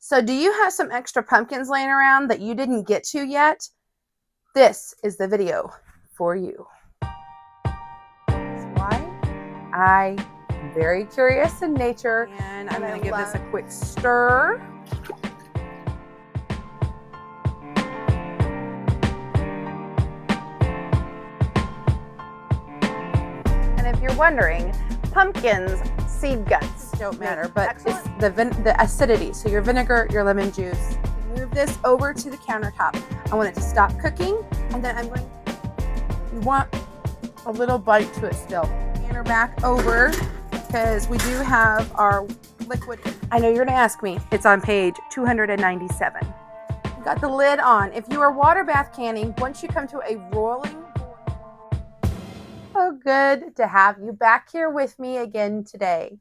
So do you have some extra pumpkins laying around that you didn't get to yet? This is the video for you. That's why I'm very curious in nature, and I'm going to give this a quick stir. And if you're wondering, pumpkins, seed guts don't matter, but it's the acidity. So your vinegar, your lemon juice. Move this over to the countertop. I want it to stop cooking, and then you want a little bite to it still. Canner back over, because we do have our liquid. I know you're gonna ask me, it's on page 297. Got the lid on. If you are water bath canning, once you come to a rolling, so good to have you back here with me again today.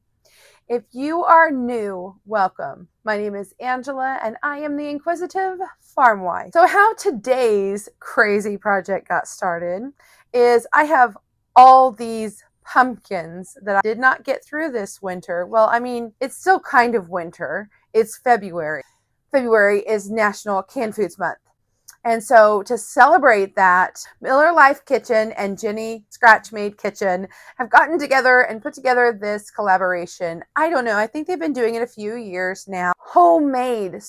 If you are new, welcome. My name is Angela, and I am the inquisitive farm wife. So how today's crazy project got started is I have all these pumpkins that I did not get through this winter. Well, I mean, it's still kind of winter. It's February. February is National Canned Foods Month. And so to celebrate that, Miller Life Kitchen and Jenny Scratch Made Kitchen have gotten together and put together this collaboration. I don't know, I think they've been doing it a few years now. Homemade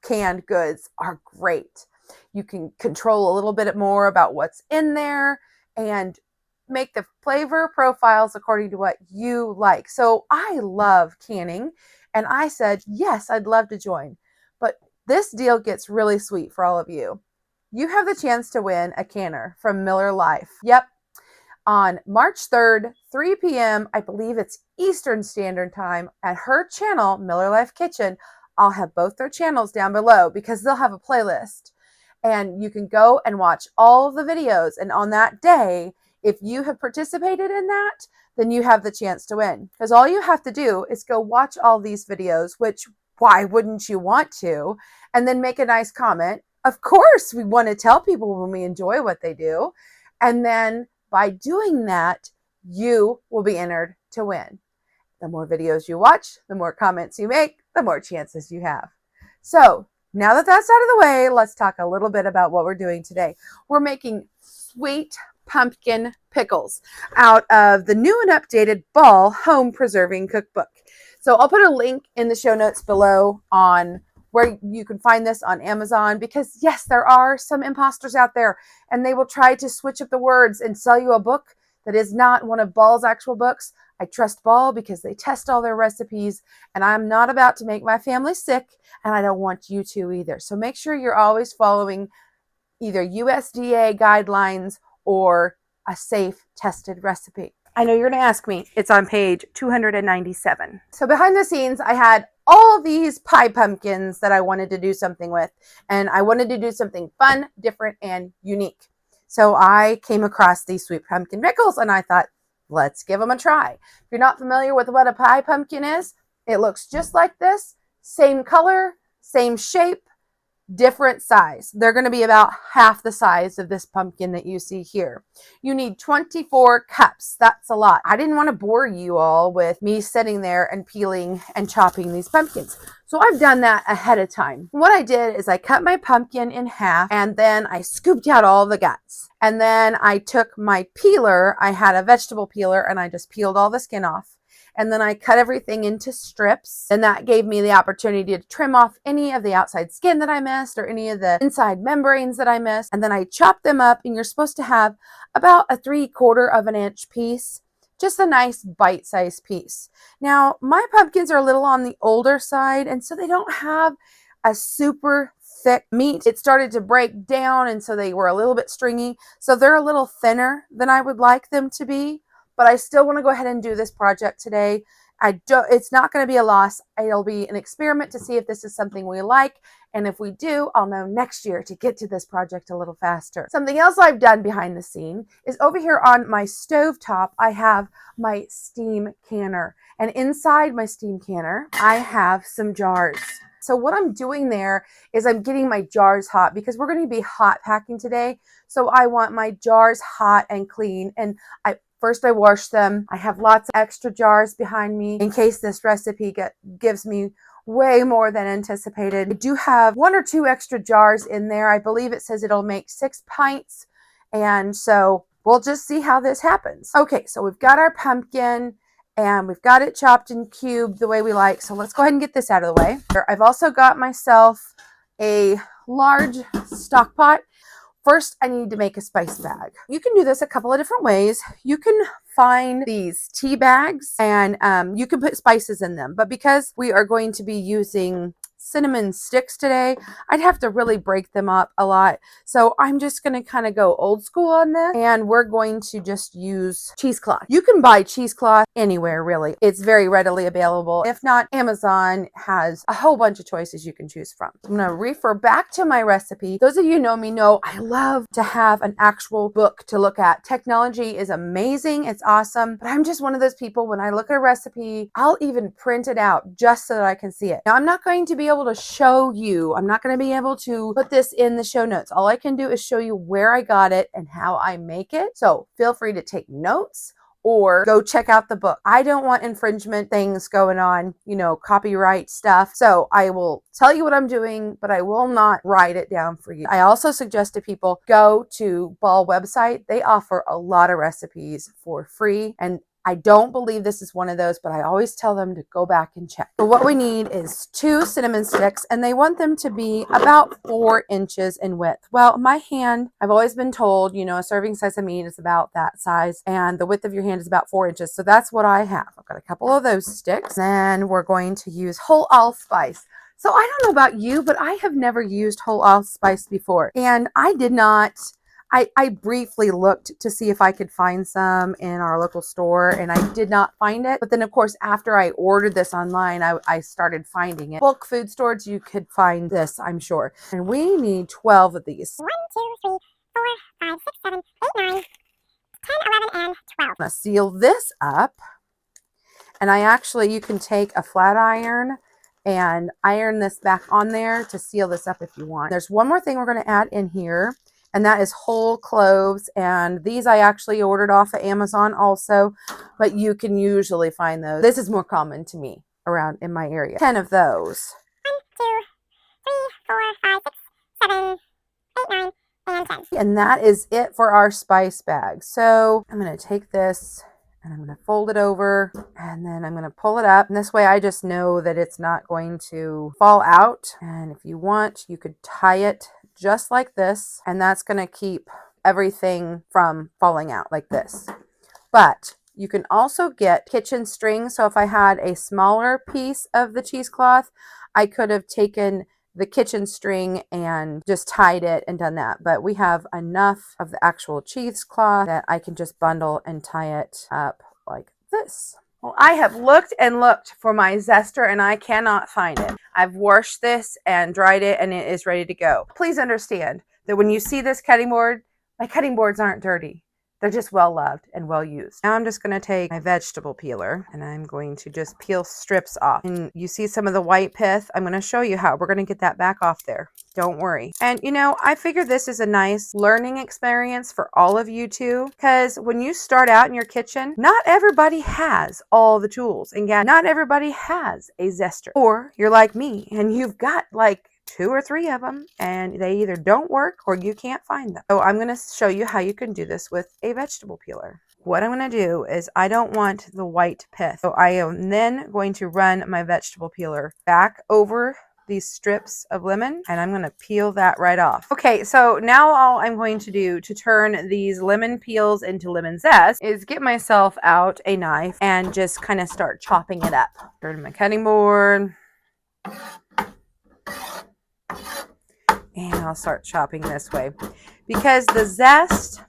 canned goods are great. You can control a little bit more about what's in there and make the flavor profiles according to what you like. So I love canning, and I said, yes, I'd love to join. But this deal gets really sweet for all of you. You have the chance to win a canner from Miller Life. Yep. On March 3rd, 3 p.m., I believe it's Eastern Standard Time, at her channel, Miller Life Kitchen. I'll have both their channels down below because they'll have a playlist. And you can go and watch all of the videos. And on that day, if you have participated in that, then you have the chance to win. Because all you have to do is go watch all these videos, which why wouldn't you want to? And then make a nice comment. Of course, we want to tell people when we enjoy what they do. And then by doing that, you will be entered to win. The more videos you watch, the more comments you make, the more chances you have. So now that that's out of the way, let's talk a little bit about what we're doing today. We're making sweet pumpkin pickles out of the new and updated Ball Home Preserving Cookbook. So I'll put a link in the show notes below on where you can find this on Amazon, because yes, there are some imposters out there, and they will try to switch up the words and sell you a book that is not one of Ball's actual books. I trust Ball because they test all their recipes, and I'm not about to make my family sick, and I don't want you to either. So make sure you're always following either USDA guidelines or a safe tested recipe. I know you're going to ask me, it's on page 297. So behind the scenes, I had all these pie pumpkins that I wanted to do something with, and I wanted to do something fun, different, and unique. So I came across these sweet pumpkin pickles, and I thought, let's give them a try. If you're not familiar with what a pie pumpkin is, it looks just like this, same color, same shape, different size. They're going to be about half the size of this pumpkin that you see here. You need 24 cups. That's a lot. I didn't want to bore you all with me sitting there and peeling and chopping these pumpkins. So I've done that ahead of time. What I did is I cut my pumpkin in half, and then I scooped out all the guts. And then I took my peeler. I had a vegetable peeler, and I just peeled all the skin off. And then I cut everything into strips, and that gave me the opportunity to trim off any of the outside skin that I missed or any of the inside membranes that I missed. And then I chopped them up, and you're supposed to have about a 3/4 of an inch piece, just a nice bite-sized piece. Now, my pumpkins are a little on the older side, and so they don't have a super thick meat. It started to break down, and so they were a little bit stringy. So they're a little thinner than I would like them to be. But I still want to go ahead and do this project today. It's not going to be a loss. It'll be an experiment to see if this is something we like. And if we do, I'll know next year to get to this project a little faster. Something else I've done behind the scene is over here on my stove top, I have my steam canner. And inside my steam canner, I have some jars. So what I'm doing there is I'm getting my jars hot because we're going to be hot packing today. So I want my jars hot and clean. And first I wash them. I have lots of extra jars behind me in case this recipe gives me way more than anticipated. I do have 1 or 2 extra jars in there. I believe it says it'll make 6 pints. And so we'll just see how this happens. Okay, so we've got our pumpkin and we've got it chopped and cubed the way we like. So let's go ahead and get this out of the way. I've also got myself a large stock pot. First, I need to make a spice bag. You can do this a couple of different ways. You can find these tea bags and you can put spices in them. But because we are going to be using cinnamon sticks today, I'd have to really break them up a lot. So I'm just going to kind of go old school on this, and we're going to just use cheesecloth. You can buy cheesecloth anywhere, really. It's very readily available. If not, Amazon has a whole bunch of choices you can choose from. I'm going to refer back to my recipe. Those of you who know me know I love to have an actual book to look at. Technology is amazing. It's awesome. But I'm just one of those people, when I look at a recipe, I'll even print it out just so that I can see it. Now, I'm not going to be able to show you. I'm not going to be able to put this in the show notes. All I can do is show you where I got it and how I make it. So feel free to take notes or go check out the book. I don't want infringement things going on, you know, copyright stuff. So I will tell you what I'm doing, but I will not write it down for you. I also suggest to people go to Ball website. They offer a lot of recipes for free, and I don't believe this is one of those, but I always tell them to go back and check. So what we need is 2 cinnamon sticks, and they want them to be about 4 inches in width. Well, my hand, I've always been told, you know, a serving size of meat is about that size, and the width of your hand is about 4 inches. So that's what I have. I've got a couple of those sticks. Then we're going to use whole allspice. So I don't know about you, but I have never used whole allspice before, and I did not. I briefly looked to see if I could find some in our local store, and I did not find it. But then, of course, after I ordered this online, I started finding it. Bulk food stores, you could find this, I'm sure. And we need 12 of these. 1, 2, 3, 4, 5, 6, 7, 8, 9, 10, 11, and 12. I'm going to seal this up. And you can take a flat iron and iron this back on there to seal this up if you want. There's one more thing we're going to add in here, and that is whole cloves. And these I actually ordered off of Amazon also, but you can usually find those. This is more common to me around in my area. 10 of those. 1, 2, 3, 4, 5, 6, 7, 8, 9, and 10. And that is it for our spice bag. So I'm going to take this and I'm going to fold it over, and then I'm going to pull it up. And this way I just know that it's not going to fall out. And if you want, you could tie it just like this, and that's going to keep everything from falling out like this. But you can also get kitchen string. So if I had a smaller piece of the cheesecloth, I could have taken the kitchen string and just tied it and done that. But we have enough of the actual cheesecloth that I can just bundle and tie it up like this. Well, I have looked and looked for my zester and I cannot find it. I've washed this and dried it and it is ready to go. Please understand that when you see this cutting board, my cutting boards aren't dirty. They're just well loved and well used. Now I'm just going to take my vegetable peeler and I'm going to just peel strips off. And you see some of the white pith. I'm going to show you how we're going to get that back off there. Don't worry. And you know, I figure this is a nice learning experience for all of you too, because when you start out in your kitchen, not everybody has all the tools, and yeah, not everybody has a zester. Or you're like me and you've got like 2 or 3 of them and they either don't work or you can't find them. So I'm going to show you how you can do this with a vegetable peeler. What I'm going to do is I don't want the white pith. So I am then going to run my vegetable peeler back over these strips of lemon and I'm going to peel that right off. Okay, so now all I'm going to do to turn these lemon peels into lemon zest is get myself out a knife and just kind of start chopping it up. Turn my cutting board. And I'll start chopping this way because the zest,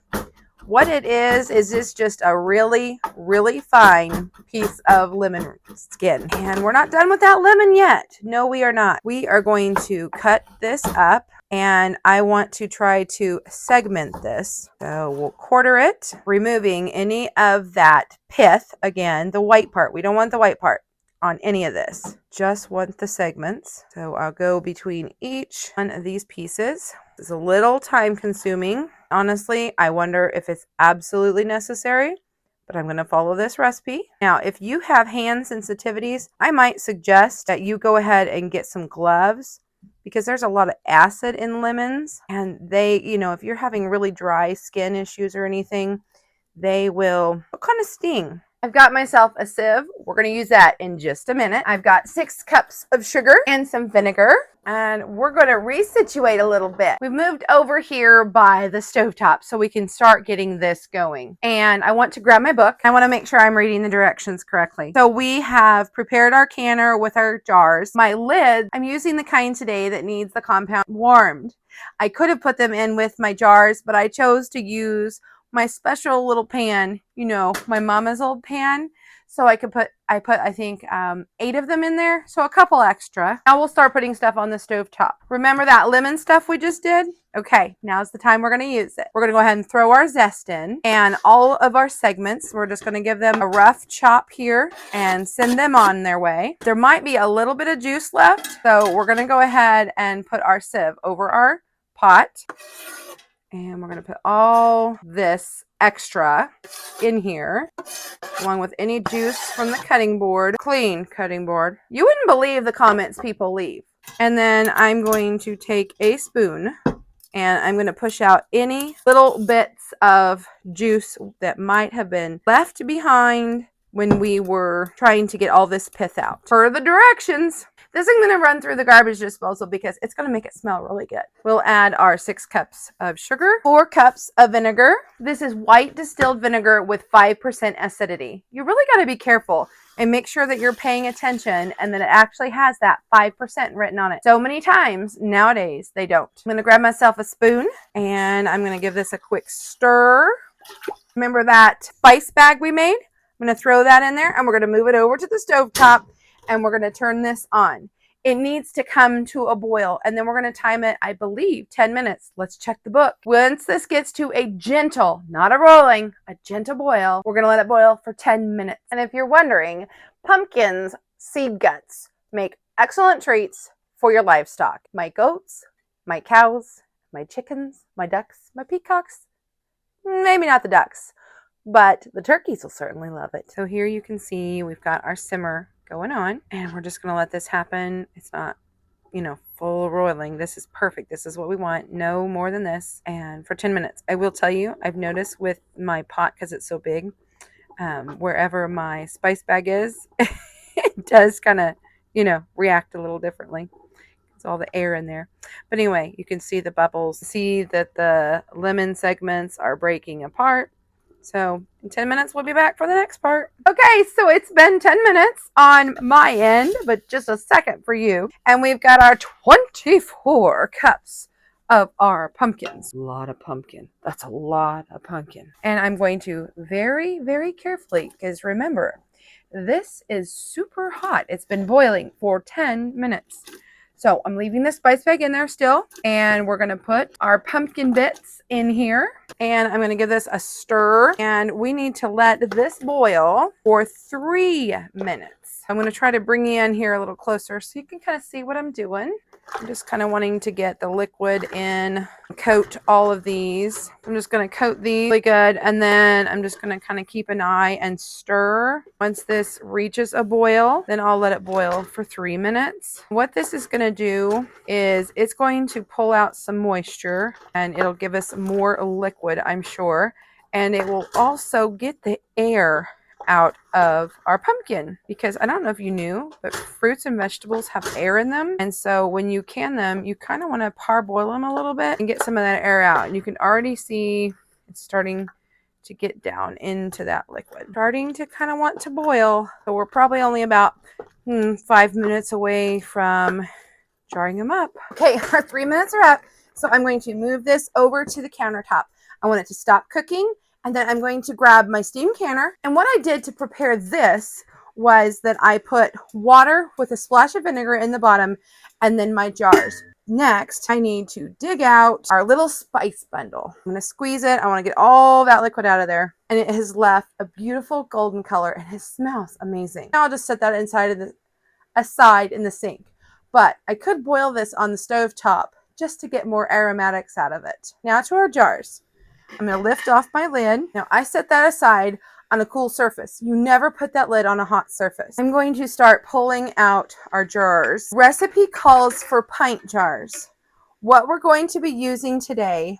what it is it's just a really, really fine piece of lemon skin. And we're not done with that lemon yet. No, we are not. We are going to cut this up and I want to try to segment this. So we'll quarter it, removing any of that pith. Again, the white part. We don't want the white part on any of this. Just want the segments. So I'll go between each one of these pieces. It's a little time consuming. Honestly, I wonder if it's absolutely necessary, but I'm going to follow this recipe. Now, if you have hand sensitivities, I might suggest that you go ahead and get some gloves because there's a lot of acid in lemons, and they, if you're having really dry skin issues or anything, they will kind of sting. I've got myself a sieve. We're going to use that in just a minute. I've got 6 cups of sugar and some vinegar, and we're going to resituate a little bit. We've moved over here by the stovetop so we can start getting this going. And I want to grab my book. I want to make sure I'm reading the directions correctly. So we have prepared our canner with our jars. My lid, I'm using the kind today that needs the compound warmed. I could have put them in with my jars, but I chose to use my special little pan, my mama's old pan. So I put, I think, 8 of them in there. So a couple extra. Now we'll start putting stuff on the stove top. Remember that lemon stuff we just did? Okay, now's the time we're going to use it. We're going to go ahead and throw our zest in, and all of our segments, we're just going to give them a rough chop here and send them on their way. There might be a little bit of juice left, so we're going to go ahead and put our sieve over our pot. And we're going to put all this extra in here, along with any juice from the cutting board, clean cutting board. You wouldn't believe the comments people leave. And then I'm going to take a spoon and I'm going to push out any little bits of juice that might have been left behind when we were trying to get all this pith out. Per the directions. This I'm going to run through the garbage disposal because it's going to make it smell really good. We'll add our 6 cups of sugar, 4 cups of vinegar. This is white distilled vinegar with 5% acidity. You really got to be careful and make sure that you're paying attention and that it actually has that 5% written on it. So many times nowadays they don't. I'm going to grab myself a spoon and I'm going to give this a quick stir. Remember that spice bag we made? I'm going to throw that in there and we're going to move it over to the stove top. And we're going to turn this on. It needs to come to a boil, and then we're going to time it, I believe, 10 minutes. Let's check the book. Once this gets to a gentle, not a rolling, a gentle boil, we're going to let it boil for 10 minutes. And if you're wondering, pumpkins, seed guts make excellent treats for your livestock. My goats, my cows, my chickens, my ducks, my peacocks, maybe not the ducks, but the turkeys will certainly love it. So here you can see we've got our simmer going on, and we're just going to let this happen. It's not, full roiling. This is perfect. This is what we want. No more than this. And for 10 minutes, I will tell you, I've noticed with my pot, because it's so big, wherever my spice bag is, it does kind of, react a little differently. It's all the air in there. But anyway, you can see the bubbles. See that the lemon segments are breaking apart. So in 10 minutes, we'll be back for the next part. Okay, so it's been 10 minutes on my end, but just a second for you. And we've got our 24 cups of our pumpkins. A lot of pumpkin. That's a lot of pumpkin. And I'm going to very, very carefully, because remember, this is super hot. It's been boiling for 10 minutes. So I'm leaving the spice bag in there still, and we're going to put our pumpkin bits in here, and I'm going to give this a stir, and we need to let this boil for 3 minutes. I'm going to try to bring you in here a little closer so you can kind of see what I'm doing. I'm just kind of wanting to get the liquid in, coat all of these. I'm just going to coat these really good, and then I'm just going to kind of keep an eye and stir. Once this reaches a boil, then I'll let it boil for 3 minutes. What this is going to do is it's going to pull out some moisture, and it'll give us more liquid, I'm sure, and it will also get the air out of our pumpkin, because I don't know if you knew, but fruits and vegetables have air in them, and so when you can them, you kind of want to parboil them a little bit and get some of that air out. And you can already see it's starting to get down into that liquid, starting to kind of want to boil. So we're probably only about 5 minutes away from jarring them up. Okay, our 3 minutes are up, so I'm going to move this over to the countertop. I want it to stop cooking. And then I'm going to grab my steam canner. And what I did to prepare this was that I put water with a splash of vinegar in the bottom, and then my jars. Next, I need to dig out our little spice bundle. I'm going to squeeze it. I want to get all that liquid out of there. And it has left a beautiful golden color, and it smells amazing. Now I'll just set that aside in the sink. But I could boil this on the stove top just to get more aromatics out of it. Now to our jars. I'm going to lift off my lid. Now I set that aside. on a cool surface. You never put that lid on a hot surface. I'm going to start pulling out our jars. Recipe calls for pint jars. What we're going to be using today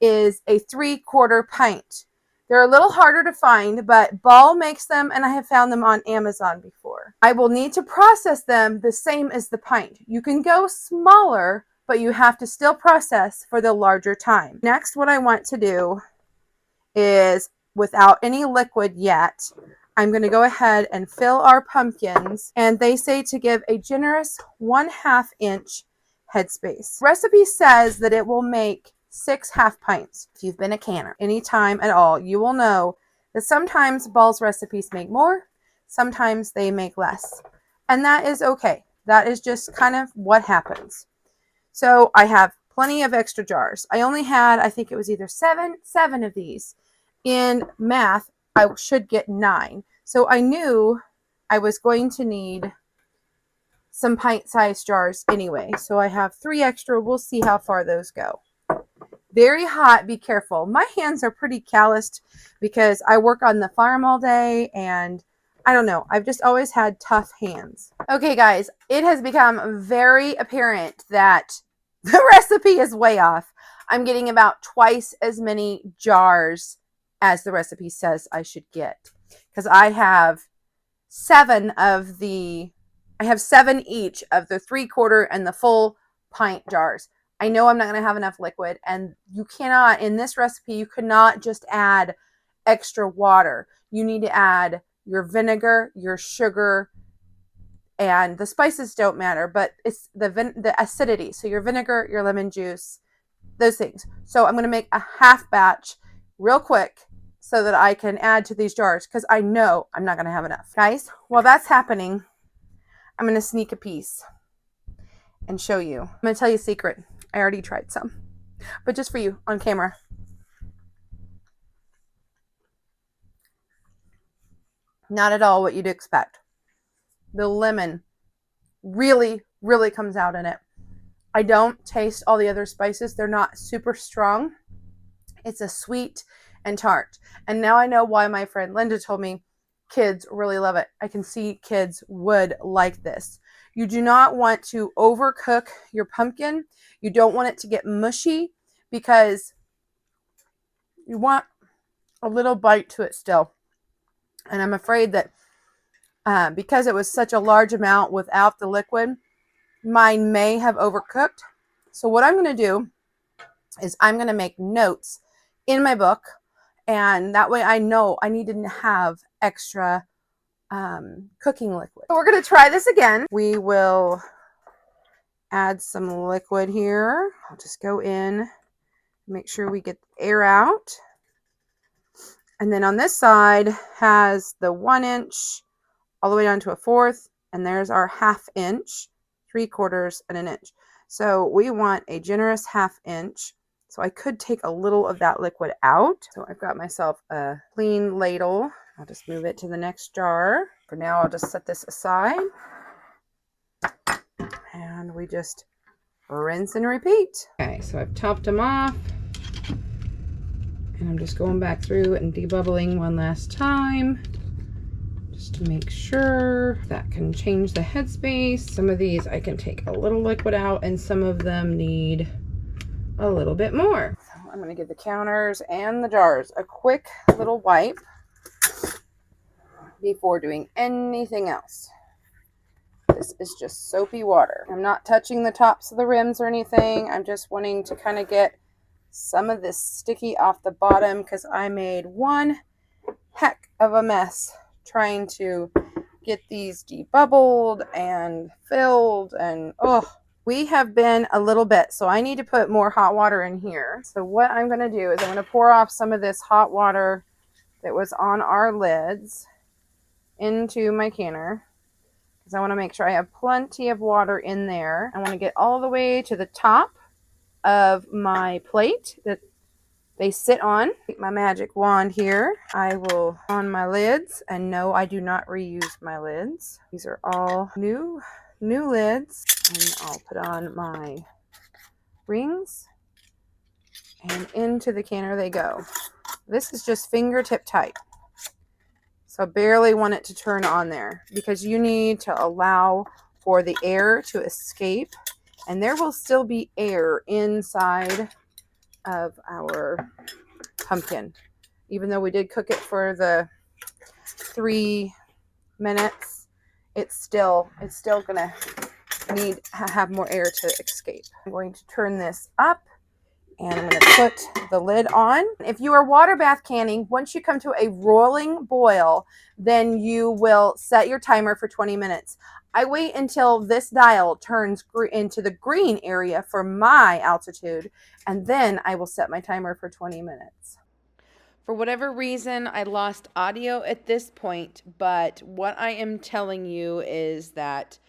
is a 3/4 pint. They're a little harder to find, but Ball makes them and I have found them on Amazon before. I will need to process them the same as the pint. You can go smaller, but you have to still process for the larger time. Next, what I want to do is, without any liquid yet, I'm going to go ahead and fill our pumpkins, and they say to give a generous 1/2 inch headspace. Recipe says that it will make 6 half pints. If you've been a canner anytime at all, you will know that sometimes Ball's recipes make more, sometimes they make less, and that is okay. That is just kind of what happens. So I have plenty of extra jars. I only had, I think it was either seven of these. In math, I should get 9. So I knew I was going to need some pint-sized jars anyway. So I have 3 extra. We'll see how far those go. Very hot, be careful. My hands are pretty calloused because I work on the farm all day and I don't know, I've just always had tough hands. Okay guys, it has become very apparent that the recipe is way off. I'm getting about twice as many jars as the recipe says I should get, because I have 7 each of the 3/4 and the full pint jars. I know I'm not going to have enough liquid, and you cannot, in this recipe, you cannot just add extra water. You need to add your vinegar, your sugar, and the spices don't matter, but it's the acidity. So your vinegar, your lemon juice, those things. So I'm going to make a half batch real quick so that I can add to these jars, because I know I'm not going to have enough. Guys, while that's happening, I'm going to sneak a piece and show you. I'm going to tell you a secret. I already tried some, but just for you on camera. Not at all what you'd expect. The lemon really, really comes out in it. I don't taste all the other spices. They're not super strong. It's a sweet and tart. And now I know why my friend Linda told me kids really love it. I can see kids would like this. You do not want to overcook your pumpkin. You don't want it to get mushy, because you want a little bite to it still. And I'm afraid that because it was such a large amount without the liquid, mine may have overcooked. So what I'm going to do is I'm going to make notes in my book, and that way I know I need to have extra cooking liquid. So we're going to try this again. We will add some liquid here. I'll just go in, make sure we get the air out. And then on this side has the 1 inch all the way down to a 1/4, and there's our 1/2 inch, 3/4, and 1 inch. So we want a generous 1/2 inch. So I could take a little of that liquid out. So I've got myself a clean ladle. I'll just move it to the next jar. For now, I'll just set this aside. And we just rinse and repeat. Okay, so I've topped them off. And I'm just going back through and debubbling one last time, just to make sure. That can change the headspace. Some of these I can take a little liquid out, and some of them need a little bit more. So I'm going to give the counters and the jars a quick little wipe before doing anything else. This is just soapy water. I'm not touching the tops of the rims or anything. I'm just wanting to kind of get some of this sticky off the bottom, because I made one heck of a mess trying to get these debubbled and filled, and we have been a little bit, so I need to put more hot water in here. So what I'm going to do is I'm going to pour off some of this hot water that was on our lids into my canner, because I want to make sure I have plenty of water in there. I want to get all the way to the top of my plate that they sit on. Take my magic wand here. I will on my lids, and no, I do not reuse my lids. These are all new lids, and I'll put on my rings, and into the canner they go. This is just fingertip tight. So I barely want it to turn on there because you need to allow for the air to escape, and there will still be air inside of our pumpkin. Even though we did cook it for the 3 minutes, it's still gonna need to have more air to escape. I'm going to turn this up and I'm going to put the lid on. If you are water bath canning, once you come to a rolling boil, then you will set your timer for 20 minutes. I wait until this dial turns into the green area for my altitude, and then I will set my timer for 20 minutes. For whatever reason, I lost audio at this point, but what I am telling you is that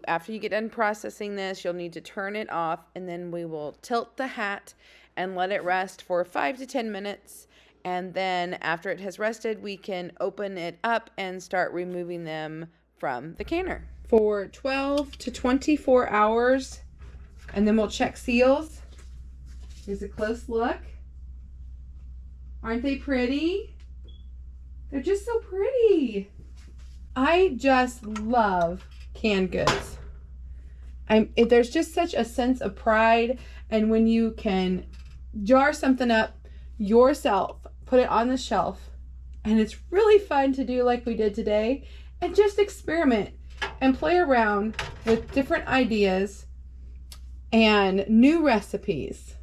after you get done processing this, you'll need to turn it off, and then we will tilt the hat and let it rest for 5 to 10 minutes. And then after it has rested, we can open it up and start removing them from the canner for 12 to 24 hours. And then we'll check seals. Here's a close look. Aren't they pretty? They're just so pretty. I just love canned goods. There's just such a sense of pride, and when you can jar something up yourself, put it on the shelf, and it's really fun to do like we did today, and just experiment and play around with different ideas and new recipes.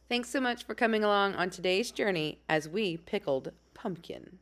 Thanks so much for coming along on today's journey as we pickled pumpkin.